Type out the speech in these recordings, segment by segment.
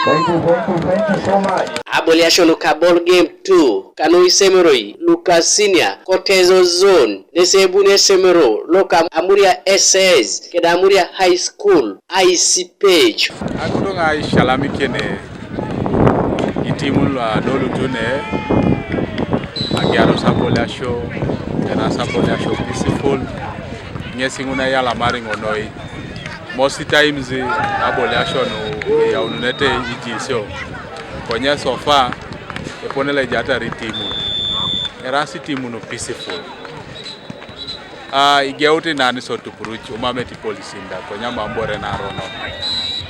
Thank you so much. Abolition Ball Game 2, Kano Isomeroi, Luka Senior, Teso Zone, Nesebune Esemero, Loka Amuria SS, Keda Amuria High School, IC page. Akudonga ishalami kene itimu la dolu tune agiaro sabolasho ena sabolasho peaceful nyesinguna yala maringo noi most times abolasho no ya ununete itisho konya sofa eponele jata ritimu erasi timu no peaceful igeuti nani so tupuruchi umameti policy nda konya mambore na rono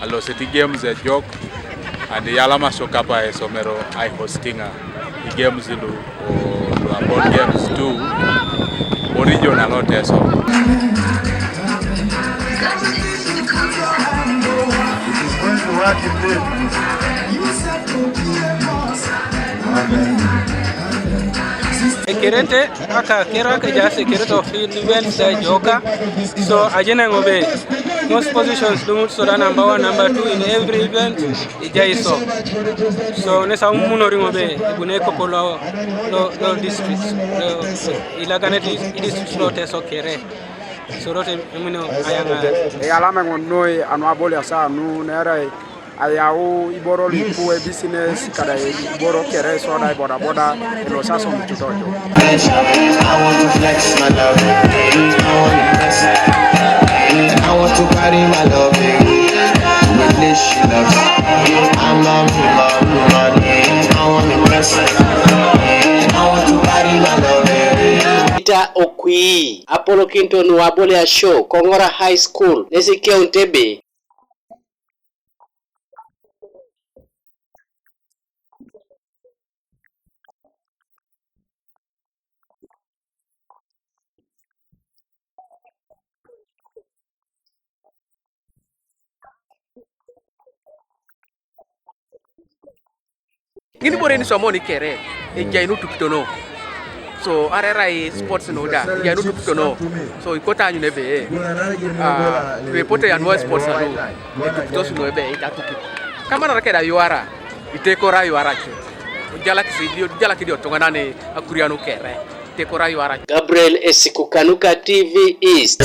allo seti games a joke and yala masoka pa Isomero I hosting a games lu board games too original or Teso. Kerente aka kera ka jase kereto fi well side joka so ajena ngobe most positions do so da number 1 number 2 in every event ijaiso so ne sa munori ngobe gune ko polo lo districts ilaganeti district lo Teso kere so rote muno ayanga e alama ngonoi anu abole asa nu nere ayau iboro lipu e business kada iboro kere so da boda lo saso mtutojo. I want to flex my love. I want to carry my love. With this she loves. I'm I want to press it. I want to carry my love. Ita Okwi, Apollo Kinton Wabolea Show, Kongora High School, Nesike Ontebe. Gini bore ni somoni kere e jainu tupitono so arera e sports no da jainu tupitono so ikota anyu nebe reporter ya no sports no e tupitoso no ebe ita tupi kama na keda yuara itekora yuara che jala kidio tongana ne akuriano kere itekora yuara Gabriel Esikukanuka TV East.